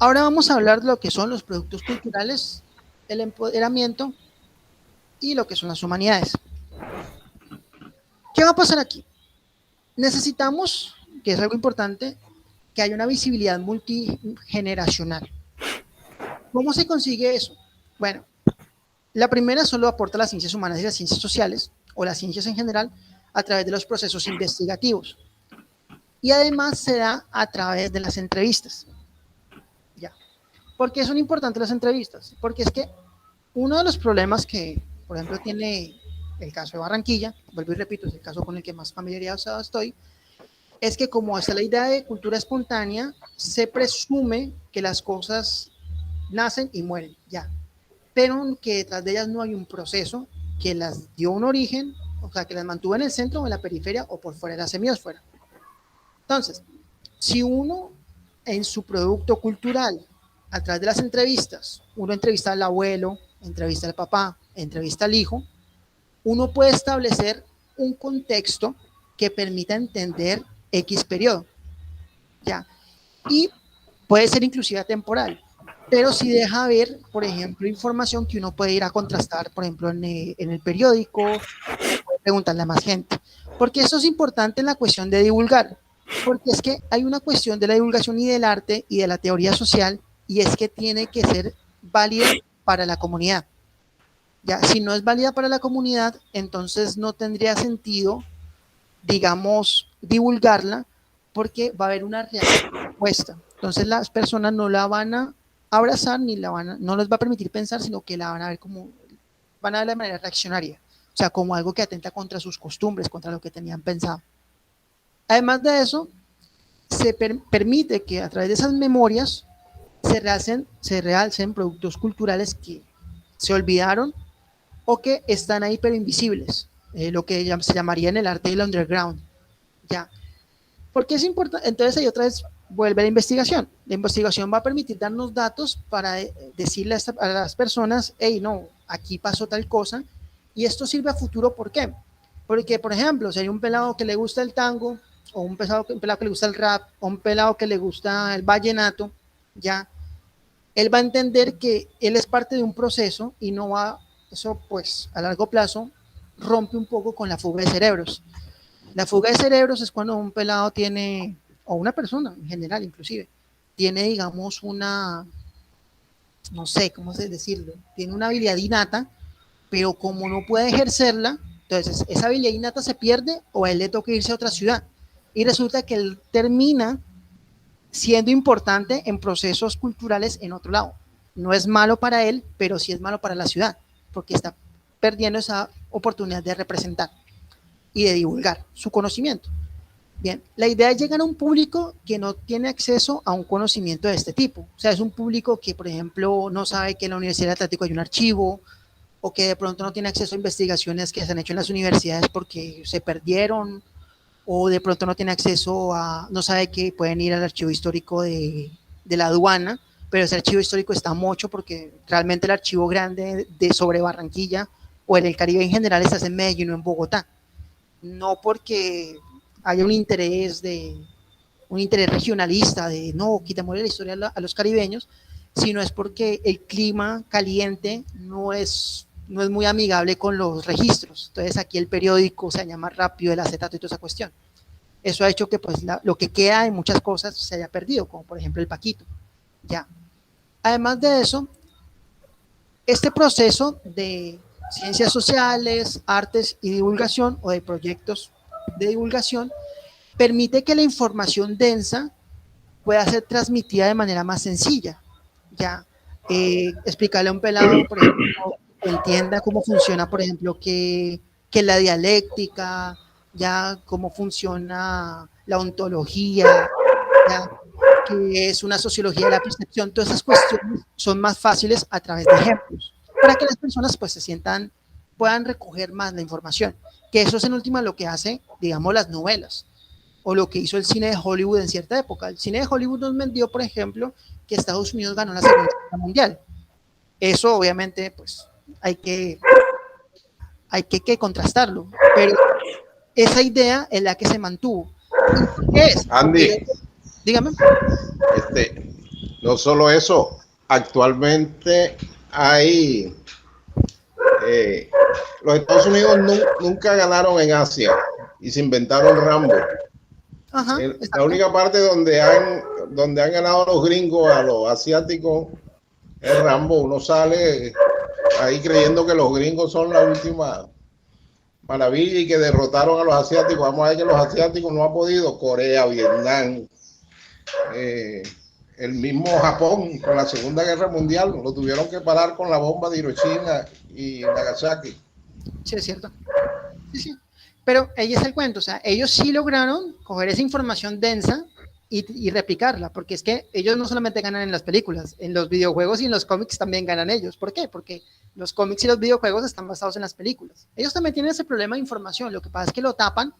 Ahora vamos a hablar de lo que son los productos culturales, el empoderamiento y lo que son las humanidades. ¿Qué va a pasar aquí? Necesitamos, que es algo importante, que haya una visibilidad multigeneracional. ¿Cómo se consigue eso? Bueno, la primera solo aporta las ciencias humanas y las ciencias sociales, o las ciencias en general, a través de los procesos investigativos. Y además se da a través de las entrevistas. Ya. ¿Por qué son importantes las entrevistas? Porque es que uno de los problemas que, por ejemplo, tiene el caso de Barranquilla, vuelvo y repito, es el caso con el que más familiarizado estoy, es que como está la idea de cultura espontánea, se presume que las cosas nacen y mueren, ya, pero que detrás de ellas no hay un proceso que las dio un origen, o sea, que las mantuvo en el centro o en la periferia o por fuera de la semiosfera. Entonces, si uno en su producto cultural, a través de las entrevistas, uno entrevista al abuelo, entrevista al papá, entrevista al hijo, uno puede establecer un contexto que permita entender X periodo, ¿ya? Y puede ser inclusive temporal, pero si deja ver, por ejemplo, información que uno puede ir a contrastar, por ejemplo, en el periódico, puede preguntarle a más gente. Porque eso es importante en la cuestión de divulgar, porque es que hay una cuestión de la divulgación y del arte y de la teoría social, y es que tiene que ser válida para la comunidad. Ya, si no es válida para la comunidad, entonces no tendría sentido, digamos, divulgarla, porque va a haber una reacción opuesta. Entonces las personas no la van a abrazar ni no les va a permitir pensar, sino que la van a ver como, van a ver de manera reaccionaria, o sea, como algo que atenta contra sus costumbres, contra lo que tenían pensado. Además de eso, se permite que a través de esas memorias se realcen productos culturales que se olvidaron o que están ahí pero invisibles, lo que se llamaría en el arte del underground. Ya. Porque es importante, entonces ahí otra vez vuelve la investigación. La investigación va a permitir darnos datos para decirle a las personas, hey, no, aquí pasó tal cosa, y esto sirve a futuro, ¿por qué? Porque, por ejemplo, si hay un pelado que le gusta el tango, o un pelado que le gusta el rap, o un pelado que le gusta el vallenato, ya, él va a entender que él es parte de un proceso y no va, eso pues a largo plazo rompe un poco con la fuga de cerebros. La fuga de cerebros es cuando un pelado tiene, o una persona en general inclusive, tiene, digamos, una, no sé cómo decirlo, tiene una habilidad innata, pero como no puede ejercerla, entonces esa habilidad innata se pierde o a él le toca irse a otra ciudad. Y resulta que él termina siendo importante en procesos culturales en otro lado. No es malo para él, pero sí es malo para la ciudad, porque está perdiendo esa oportunidad de representar y de divulgar su conocimiento. Bien, la idea es llegar a un público que no tiene acceso a un conocimiento de este tipo. O sea, es un público que, por ejemplo, no sabe que en la Universidad del Atlántico hay un archivo, o que de pronto no tiene acceso a investigaciones que se han hecho en las universidades porque se perdieron, o de pronto no tiene acceso a, no sabe que pueden ir al archivo histórico de la aduana, pero ese archivo histórico está mucho porque realmente el archivo grande de sobre Barranquilla o en el Caribe en general está en Medellín o en Bogotá. No porque haya un interés regionalista de no, quitémosle la historia a los caribeños, sino es porque el clima caliente no es muy amigable con los registros. Entonces aquí el periódico se llama rápido, el acetato y toda esa cuestión. Eso ha hecho que pues lo que queda de muchas cosas se haya perdido, como por ejemplo el paquito. Ya. Además de eso, este proceso de ciencias sociales, artes y divulgación o de proyectos de divulgación permite que la información densa pueda ser transmitida de manera más sencilla. Ya, explicarle a un pelado, por ejemplo, que entienda cómo funciona, por ejemplo, que la dialéctica, ya cómo funciona la ontología, ya que es una sociología de la percepción, todas esas cuestiones son más fáciles a través de ejemplos, para que las personas pues se sientan, puedan recoger más la información, que eso es en última lo que hace, digamos, las novelas, o lo que hizo el cine de Hollywood en cierta época. El cine de Hollywood nos vendió, por ejemplo, que Estados Unidos ganó la Segunda Guerra Mundial. Eso obviamente pues hay que, que contrastarlo, pero esa idea es la que se mantuvo. ¿Y por qué es? Porque, Andy, dígame. este, No solo eso, actualmente hay, los Estados Unidos nunca ganaron en Asia y se inventaron Rambo. Ajá, La exacto. única parte donde han ganado los gringos a los asiáticos es Rambo. Uno sale ahí creyendo que los gringos son la última maravilla y que derrotaron a los asiáticos. Vamos a ver que los asiáticos no han podido. Corea, Vietnam, el mismo Japón con la Segunda Guerra Mundial lo tuvieron que parar con la bomba de Hiroshima y Nagasaki. Sí, es cierto. Sí, sí. Pero ahí es el cuento, o sea, ellos sí lograron coger esa información densa y replicarla, porque es que ellos no solamente ganan en las películas, en los videojuegos y en los cómics también ganan ellos. ¿Por qué? Porque los cómics y los videojuegos están basados en las películas. Ellos también tienen ese problema de información, lo que pasa es que lo tapan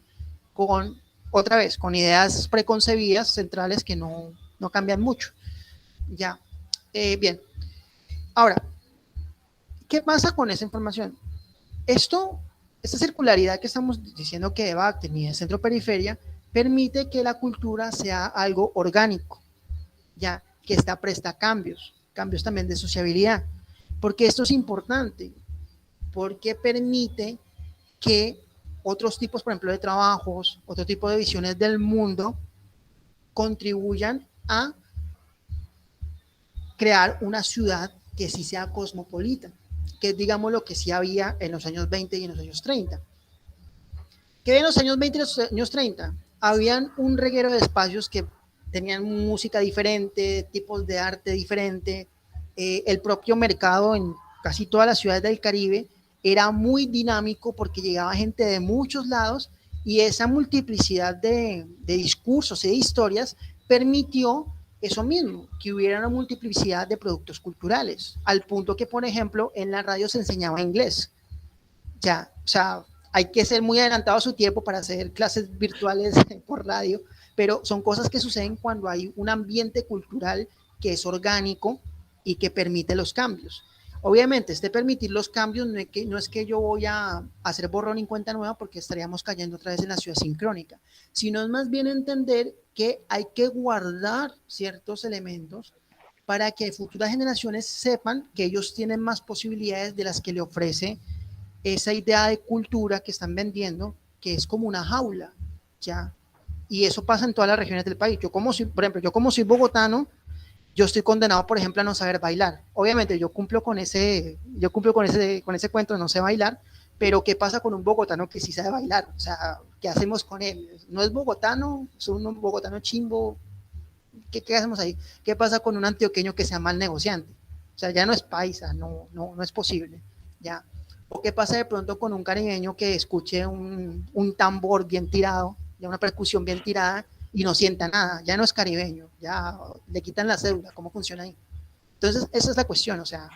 con, otra vez, con ideas preconcebidas centrales que no cambian mucho. Ya, bien. Ahora, ¿qué pasa con esa información? Esta circularidad que estamos diciendo que va a tener centro-periferia permite que la cultura sea algo orgánico, ya que está presta a cambios, cambios también de sociabilidad, porque esto es importante, porque permite que otros tipos, por ejemplo, de trabajos, otro tipo de visiones del mundo contribuyan a crear una ciudad que sí sea cosmopolita, que es, digamos, lo que sí había en los años 20 y en los años 30. ¿Qué en los años 20 y los años 30? Habían un reguero de espacios que tenían música diferente, tipos de arte diferente, el propio mercado en casi todas las ciudades del Caribe era muy dinámico porque llegaba gente de muchos lados y esa multiplicidad de discursos y de historias permitió eso mismo, que hubiera una multiplicidad de productos culturales, al punto que, por ejemplo, en la radio se enseñaba inglés. Ya, o sea, hay que ser muy adelantado a su tiempo para hacer clases virtuales por radio, pero son cosas que suceden cuando hay un ambiente cultural que es orgánico y que permite los cambios. Obviamente, permitir los cambios no es que yo voy a hacer borrón y cuenta nueva porque estaríamos cayendo otra vez en la ciudad sincrónica, sino es más bien entender que hay que guardar ciertos elementos para que futuras generaciones sepan que ellos tienen más posibilidades de las que le ofrece esa idea de cultura que están vendiendo, que es como una jaula, ¿ya? Y eso pasa en todas las regiones del país. Por ejemplo, yo como soy bogotano, yo estoy condenado, por ejemplo, a no saber bailar. Obviamente con ese cuento de no sé bailar, pero ¿qué pasa con un bogotano que sí sabe bailar? O sea, ¿qué hacemos con él? No es bogotano, es un bogotano chimbo. ¿Qué hacemos ahí? ¿Qué pasa con un antioqueño que sea mal negociante? O sea, ya no es paisa, no es posible, ¿ya? ¿O qué pasa de pronto con un caribeño que escuche un tambor bien tirado, ya una percusión bien tirada y no sienta nada? Ya no es caribeño, ya le quitan la cédula, ¿cómo funciona ahí? Entonces, esa es la cuestión, o sea,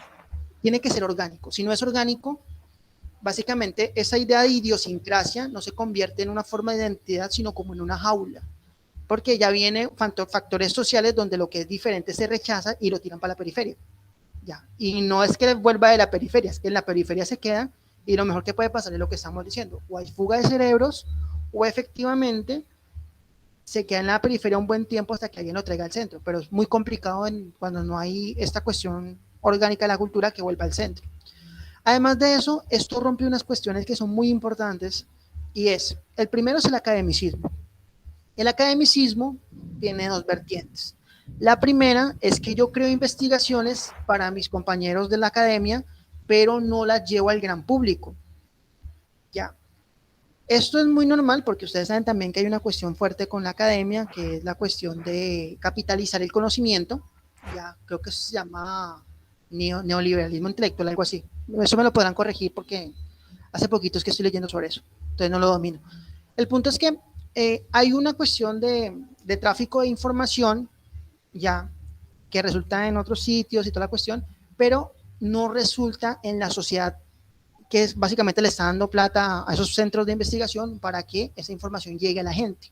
tiene que ser orgánico. Si no es orgánico, básicamente esa idea de idiosincrasia no se convierte en una forma de identidad, sino como en una jaula, porque ya viene factores sociales donde lo que es diferente se rechaza y lo tiran para la periferia. Ya. Y no es que vuelva de la periferia, es que en la periferia se queda y lo mejor que puede pasar es lo que estamos diciendo, o hay fuga de cerebros o efectivamente se queda en la periferia un buen tiempo hasta que alguien lo traiga al centro, pero es muy complicado cuando no hay esta cuestión orgánica de la cultura que vuelva al centro. Además de eso, esto rompe unas cuestiones que son muy importantes y es, el primero es el academicismo. El academicismo tiene dos vertientes. La primera es que yo creo investigaciones para mis compañeros de la academia, pero no las llevo al gran público. Ya. Esto es muy normal porque ustedes saben también que hay una cuestión fuerte con la academia, que es la cuestión de capitalizar el conocimiento. Ya, creo que se llama neoliberalismo intelectual, algo así. Eso me lo podrán corregir porque hace poquito es que estoy leyendo sobre eso, entonces no lo domino. El punto es que hay una cuestión de tráfico de información ya que resulta en otros sitios y toda la cuestión, pero no resulta en la sociedad que es básicamente le está dando plata a esos centros de investigación para que esa información llegue a la gente.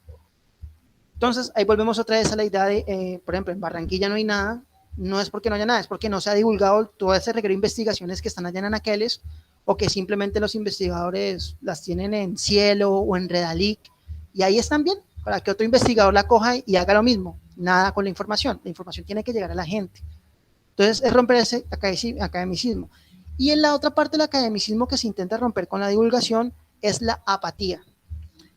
Entonces, ahí volvemos otra vez a la idea de, por ejemplo, en Barranquilla no hay nada, no es porque no haya nada, es porque no se ha divulgado todo ese reguero de investigaciones que están allá en Anaqueles o que simplemente los investigadores las tienen en Cielo o en Redalic y ahí están bien para que otro investigador la coja y haga lo mismo. nada con la información tiene que llegar a la gente. Entonces es romper ese academicismo. Y en la otra parte del academicismo que se intenta romper con la divulgación es la apatía.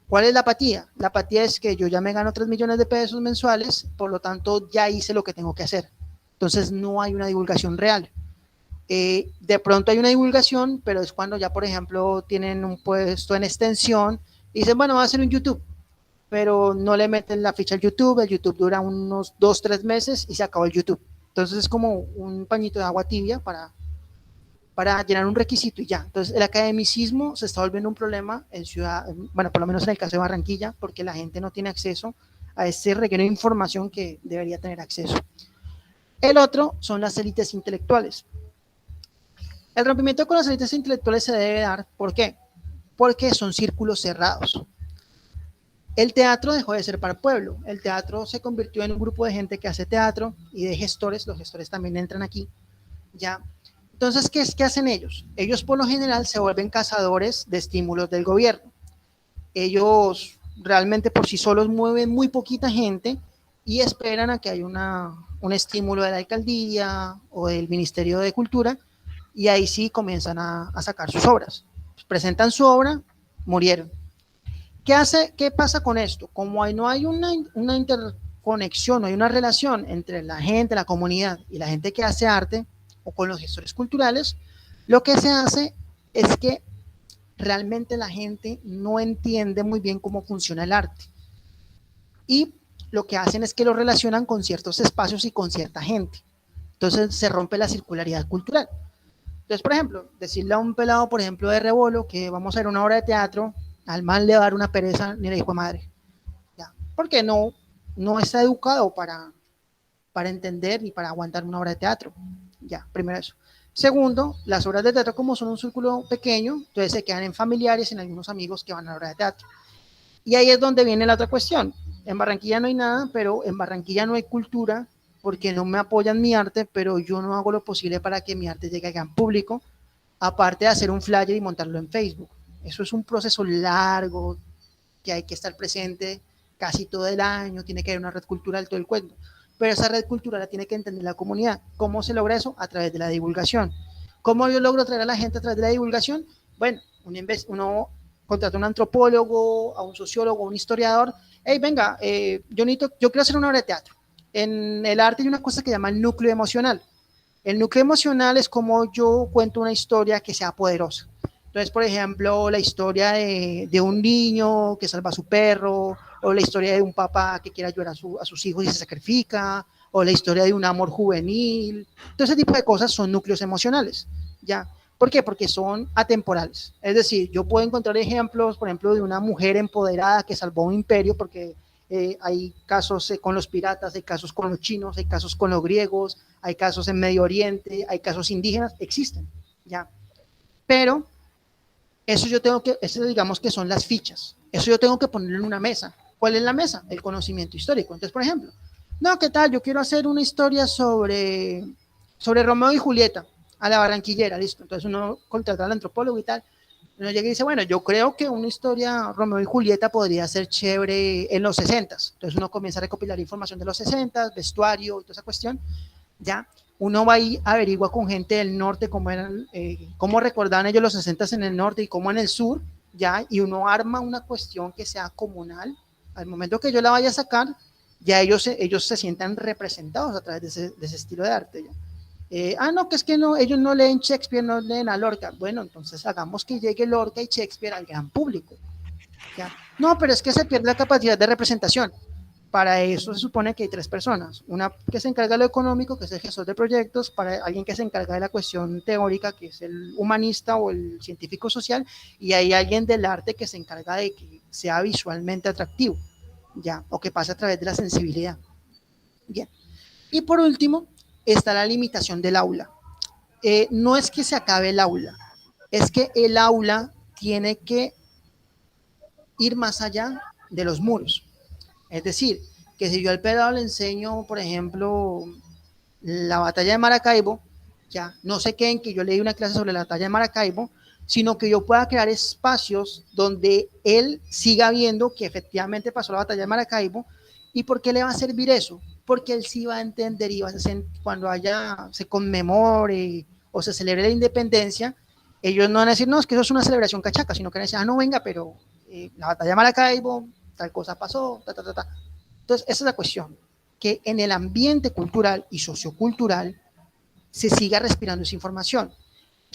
¿Cuál es la apatía? La apatía es que yo ya me gano 3 millones de pesos mensuales, por lo tanto ya hice lo que tengo que hacer. Entonces no hay una divulgación real. De pronto hay una divulgación, pero es cuando ya, por ejemplo, tienen un puesto en extensión y dicen, bueno, va a hacer un YouTube, pero no le meten la ficha al YouTube, el YouTube dura unos 2, 3 meses y se acabó el YouTube. Entonces es como un pañito de agua tibia para llenar un requisito y ya. Entonces el academicismo se está volviendo un problema en ciudad, bueno, por lo menos en el caso de Barranquilla, porque la gente no tiene acceso a ese reguero de información que debería tener acceso. El otro son las élites intelectuales. El rompimiento con las élites intelectuales se debe dar, ¿por qué? Porque son círculos cerrados. El teatro dejó de ser para el pueblo, el teatro se convirtió en un grupo de gente que hace teatro y de gestores, los gestores también entran aquí, ¿ya? Entonces, ¿qué hacen ellos? Ellos por lo general se vuelven cazadores de estímulos del gobierno. Ellos realmente por sí solos mueven muy poquita gente y esperan a que haya un estímulo de la alcaldía o del Ministerio de Cultura y ahí sí comienzan a sacar sus obras. Presentan su obra, murieron. ¿Qué pasa con esto? Como no hay una interconexión, no hay una relación entre la gente, la comunidad y la gente que hace arte o con los gestores culturales, lo que se hace es que realmente la gente no entiende muy bien cómo funciona el arte. Y lo que hacen es que lo relacionan con ciertos espacios y con cierta gente. Entonces se rompe la circularidad cultural. Entonces, por ejemplo, decirle a un pelado, por ejemplo, de Rebolo, que vamos a ver una obra de teatro, al man le va a dar una pereza ni le dijo madre. ¿Ya? Porque no está educado para entender y para aguantar una obra de teatro. Ya, primero eso. Segundo, las obras de teatro como son un círculo pequeño, entonces se quedan en familiares, en algunos amigos que van a la obra de teatro. Y ahí es donde viene la otra cuestión. En Barranquilla no hay nada, pero en Barranquilla no hay cultura porque no me apoyan mi arte, pero yo no hago lo posible para que mi arte llegue a gran público, aparte de hacer un flyer y montarlo en Facebook. Eso es un proceso largo, que hay que estar presente casi todo el año, tiene que haber una red cultural, todo el cuento. Pero esa red cultural la tiene que entender la comunidad. ¿Cómo se logra eso? A través de la divulgación. ¿Cómo yo logro traer a la gente a través de la divulgación? Bueno, uno contrata a un antropólogo, a un sociólogo, a un historiador. Hey, venga, yo quiero hacer una obra de teatro. En el arte hay una cosa que llama el núcleo emocional. El núcleo emocional es como yo cuento una historia que sea poderosa. Entonces, por ejemplo, la historia de un niño que salva a su perro, o la historia de un papá que quiere ayudar a sus hijos y se sacrifica, o la historia de un amor juvenil. Todo ese tipo de cosas son núcleos emocionales, ¿ya? ¿Por qué? Porque son atemporales. Es decir, yo puedo encontrar ejemplos, por ejemplo, de una mujer empoderada que salvó un imperio, porque hay casos con los piratas, hay casos con los chinos, hay casos con los griegos, hay casos en Medio Oriente, hay casos indígenas, existen, ¿ya? Pero eso digamos que son las fichas. Eso yo tengo que ponerlo en una mesa. ¿Cuál es la mesa? El conocimiento histórico. Entonces, por ejemplo, no, ¿qué tal? Yo quiero hacer una historia sobre Romeo y Julieta, a la barranquillera, listo. Entonces uno contrata al antropólogo y tal. Uno llega y dice, bueno, yo creo que una historia Romeo y Julieta podría ser chévere en los 60s. Entonces uno comienza a recopilar información de los 60s, vestuario y toda esa cuestión, ¿ya? Uno va y averigua con gente del norte cómo recordaban ellos los 60 en el norte y cómo en el sur, ya, y uno arma una cuestión que sea comunal. Al momento que yo la vaya a sacar, ya ellos se sientan representados a través de ese estilo de arte. ¿Ya? No, que es que no, ellos no leen Shakespeare, no leen a Lorca. Bueno, entonces hagamos que llegue Lorca y Shakespeare al gran público. ¿Ya? No, pero es que se pierde la capacidad de representación. Para eso se supone que hay 3 personas, una que se encarga de lo económico, que es el gestor de proyectos, para alguien que se encarga de la cuestión teórica, que es el humanista o el científico social, y hay alguien del arte que se encarga de que sea visualmente atractivo, ya, o que pase a través de la sensibilidad. Bien. Y por último, está la limitación del aula. No es que se acabe el aula, es que el aula tiene que ir más allá de los muros. Es decir, que si yo al pelado le enseño, por ejemplo, la batalla de Maracaibo, ya no se queden que yo le di una clase sobre la batalla de Maracaibo, sino que yo pueda crear espacios donde él siga viendo que efectivamente pasó la batalla de Maracaibo ¿Y por qué le va a servir eso? Porque él sí va a entender y va a ser, cuando se conmemore o se celebre la independencia, ellos no van a decir, no, es que eso es una celebración cachaca, sino que van a decir, no, venga, pero la batalla de Maracaibo, tal cosa pasó, ta, ta, ta, ta. Entonces, esa es la cuestión, que en el ambiente cultural y sociocultural se siga respirando esa información,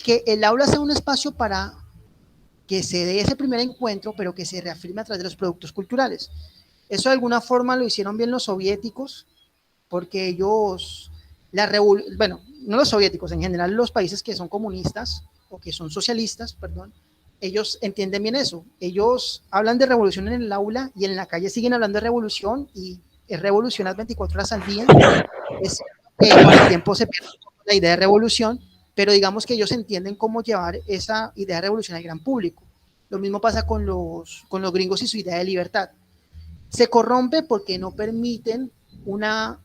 que el aula sea un espacio para que se dé ese primer encuentro, pero que se reafirme a través de los productos culturales. Eso de alguna forma lo hicieron bien los soviéticos, porque ellos, bueno, no los soviéticos, en general los países que son comunistas o que son socialistas, perdón, ellos entienden bien eso. Ellos hablan de revolución en el aula y en la calle siguen hablando de revolución y es revolución las 24 horas al día. Es con el tiempo se pierde la idea de revolución, pero digamos que ellos entienden cómo llevar esa idea de revolución al gran público. Lo mismo pasa con los gringos y su idea de libertad. Se corrompe porque no permiten una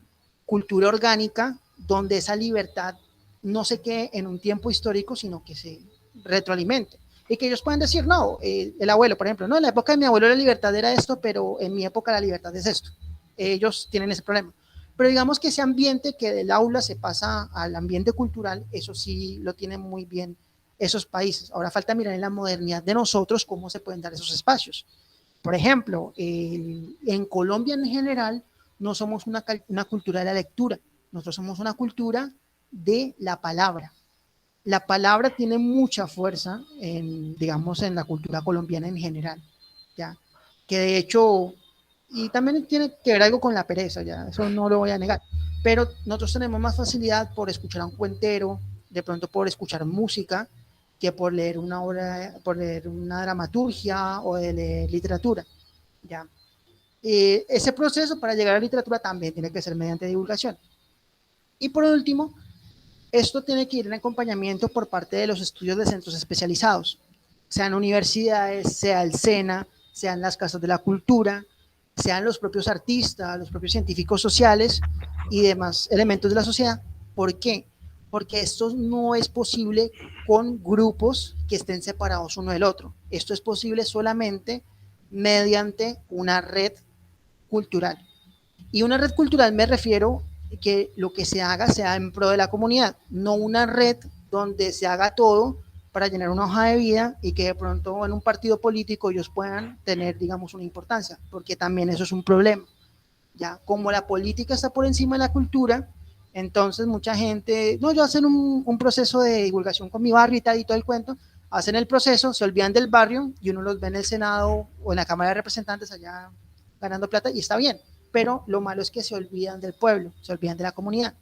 cultura orgánica donde esa libertad no se quede en un tiempo histórico, sino que se retroalimente. Y que ellos puedan decir, no, el abuelo, por ejemplo, no, en la época de mi abuelo la libertad era esto, pero en mi época la libertad es esto. Ellos tienen ese problema. Pero digamos que ese ambiente que del aula se pasa al ambiente cultural, eso sí lo tienen muy bien esos países. Ahora falta mirar en la modernidad de nosotros cómo se pueden dar esos espacios. Por ejemplo, en Colombia en general no somos una cultura de la lectura, nosotros somos una cultura de la palabra. La palabra tiene mucha fuerza, digamos, en la cultura colombiana en general, ¿ya? Que de hecho, y también tiene que ver algo con la pereza, ya, eso no lo voy a negar, pero nosotros tenemos más facilidad por escuchar a un cuentero, de pronto por escuchar música, que por leer una obra, por leer una dramaturgia o de leer literatura, ¿ya? Ese proceso para llegar a la literatura también tiene que ser mediante divulgación. Y por último, esto tiene que ir en acompañamiento por parte de los estudios de centros especializados, sean universidades, sea el SENA, sean las casas de la cultura, sean los propios artistas, los propios científicos sociales y demás elementos de la sociedad. ¿Por qué? Porque esto no es posible con grupos que estén separados uno del otro. Esto es posible solamente mediante una red cultural. Y una red cultural me refiero que lo que se haga sea en pro de la comunidad, no una red donde se haga todo para llenar una hoja de vida y que de pronto en un partido político ellos puedan tener, digamos, una importancia, porque también eso es un problema. Ya, como la política está por encima de la cultura, entonces mucha gente, no, yo hacen un proceso de divulgación con mi barrio y tal y todo el cuento, hacen el proceso, se olvidan del barrio y uno los ve en el Senado o en la Cámara de Representantes allá ganando plata y está bien, pero lo malo es que se olvidan del pueblo, se olvidan de la comunidad.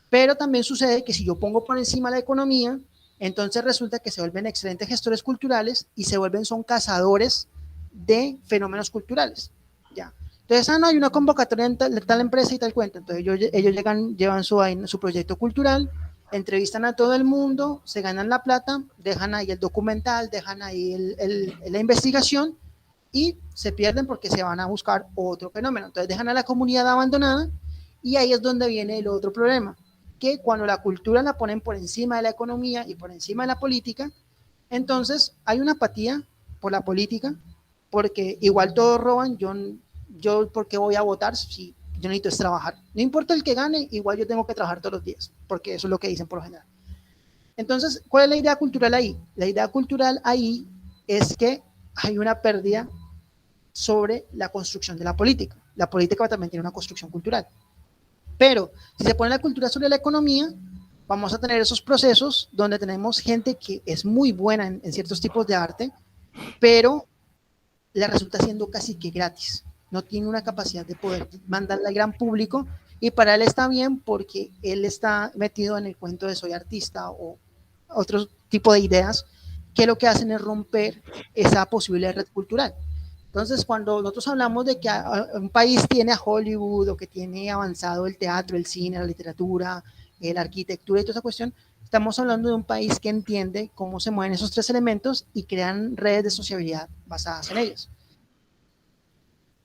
Pero también sucede que si yo pongo por encima la economía, entonces resulta que se vuelven excelentes gestores culturales y se vuelven son cazadores de fenómenos culturales. ¿Ya? Entonces, no hay una convocatoria en tal empresa y tal cuenta. Entonces ellos llegan, llevan su proyecto cultural, entrevistan a todo el mundo, se ganan la plata, dejan ahí el documental, dejan ahí la investigación y se pierden porque se van a buscar otro fenómeno. Entonces dejan a la comunidad abandonada y ahí es donde viene el otro problema, que cuando la cultura la ponen por encima de la economía y por encima de la política, entonces hay una apatía por la política, porque igual todos roban, yo ¿por qué voy a votar si yo necesito es trabajar? No importa el que gane, igual yo tengo que trabajar todos los días, porque eso es lo que dicen por lo general. Entonces, ¿cuál es la idea cultural ahí? La idea cultural ahí es que hay una pérdida sobre la construcción de la política. La política también tiene una construcción cultural. Pero si se pone la cultura sobre la economía, vamos a tener esos procesos donde tenemos gente que es muy buena en ciertos tipos de arte, pero la resulta siendo casi que gratis. No tiene una capacidad de poder mandarla al gran público y para él está bien porque él está metido en el cuento de soy artista o otro tipo de ideas que lo que hacen es romper esa posible red cultural. Entonces, cuando nosotros hablamos de que un país tiene a Hollywood o que tiene avanzado el teatro, el cine, la literatura, la arquitectura y toda esa cuestión, estamos hablando de un país que entiende cómo se mueven esos tres elementos y crean redes de sociabilidad basadas en ellos.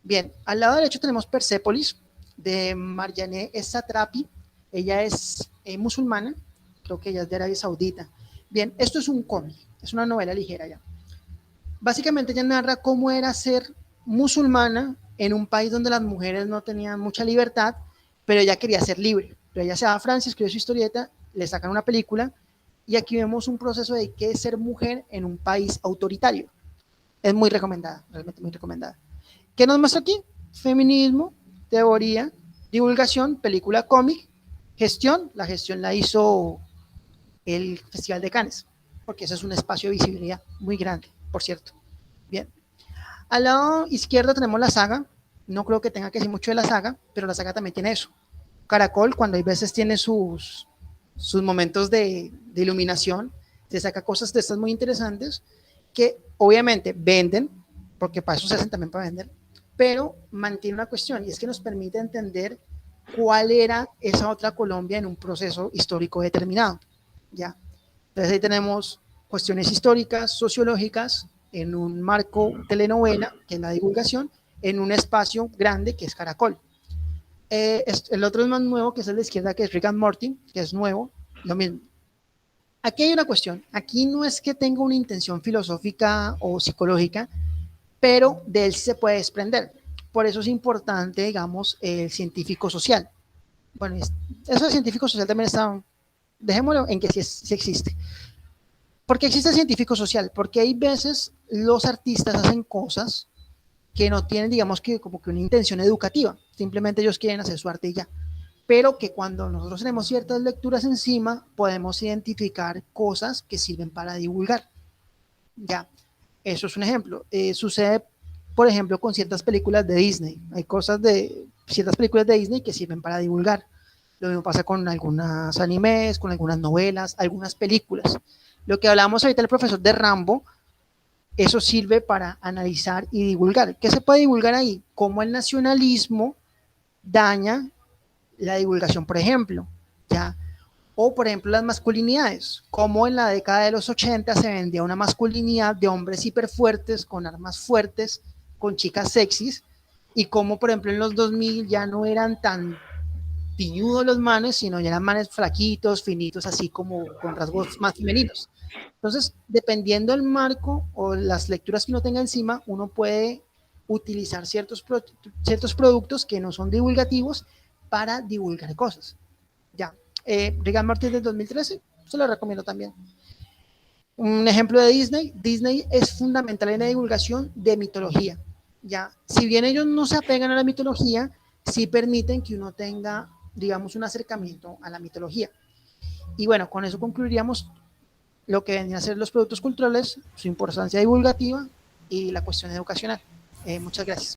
Bien, al lado derecho tenemos Persépolis, de Marjane Satrapi. Ella es musulmana, creo que ella es de Arabia Saudita. Bien, esto es un cómic, es una novela ligera ya. Básicamente ella narra cómo era ser musulmana en un país donde las mujeres no tenían mucha libertad, pero ella quería ser libre. Pero ella se va a Francia, escribe su historieta, le sacan una película, y aquí vemos un proceso de qué es ser mujer en un país autoritario. Es muy recomendada, realmente muy recomendada. ¿Qué nos muestra aquí? Feminismo, teoría, divulgación, película, cómic, gestión. La gestión la hizo el Festival de Cannes, porque ese es un espacio de visibilidad muy grande, por cierto. Bien. Al lado izquierdo tenemos la saga. No creo que tenga que decir mucho de la saga, pero la saga también tiene eso. Caracol, cuando hay veces tiene sus momentos de iluminación, se saca cosas de estas muy interesantes que obviamente venden, porque para eso se hacen también para vender, pero mantiene una cuestión, y es que nos permite entender cuál era esa otra Colombia en un proceso histórico determinado. ¿Ya? Entonces ahí tenemos cuestiones históricas, sociológicas, en un marco telenovela, que es la divulgación, en un espacio grande, que es Caracol. El otro es más nuevo, que es el de izquierda, que es Rick and Morty, que es nuevo, lo mismo. Aquí hay una cuestión, aquí no es que tenga una intención filosófica o psicológica, pero de él se puede desprender. Por eso es importante, digamos, el científico social. Bueno, eso de científico social también está, dejémoslo en que sí existe. ¿Por qué existe el científico social? Porque hay veces los artistas hacen cosas que no tienen, digamos, que como que una intención educativa, simplemente ellos quieren hacer su arte y ya, pero que cuando nosotros tenemos ciertas lecturas encima, podemos identificar cosas que sirven para divulgar. Ya, eso es un ejemplo. Sucede, por ejemplo, con ciertas películas de Disney. Hay cosas de ciertas películas de Disney que sirven para divulgar. Lo mismo pasa con algunas animes, con algunas novelas, algunas películas. Lo que hablábamos ahorita el profesor de Rambo, eso sirve para analizar y divulgar. ¿Qué se puede divulgar ahí? Cómo el nacionalismo daña la divulgación, por ejemplo, ¿ya? O, por ejemplo, las masculinidades, como en la década de los 80 se vendía una masculinidad de hombres hiperfuertes, con armas fuertes, con chicas sexys, y como, por ejemplo, en los 2000 ya no eran tan piñudos los manes, sino ya eran manes flaquitos, finitos, así como con rasgos más femeninos. Entonces, dependiendo del marco o las lecturas que uno tenga encima, uno puede utilizar ciertos productos que no son divulgativos para divulgar cosas. Ya, Rick and Morty del 2013, se lo recomiendo también. Un ejemplo de Disney, Disney es fundamental en la divulgación de mitología. Ya, si bien ellos no se apegan a la mitología, sí permiten que uno tenga, digamos, un acercamiento a la mitología. Y bueno, con eso concluiríamos lo que vendrían a ser los productos culturales, su importancia divulgativa y la cuestión educacional. Muchas gracias.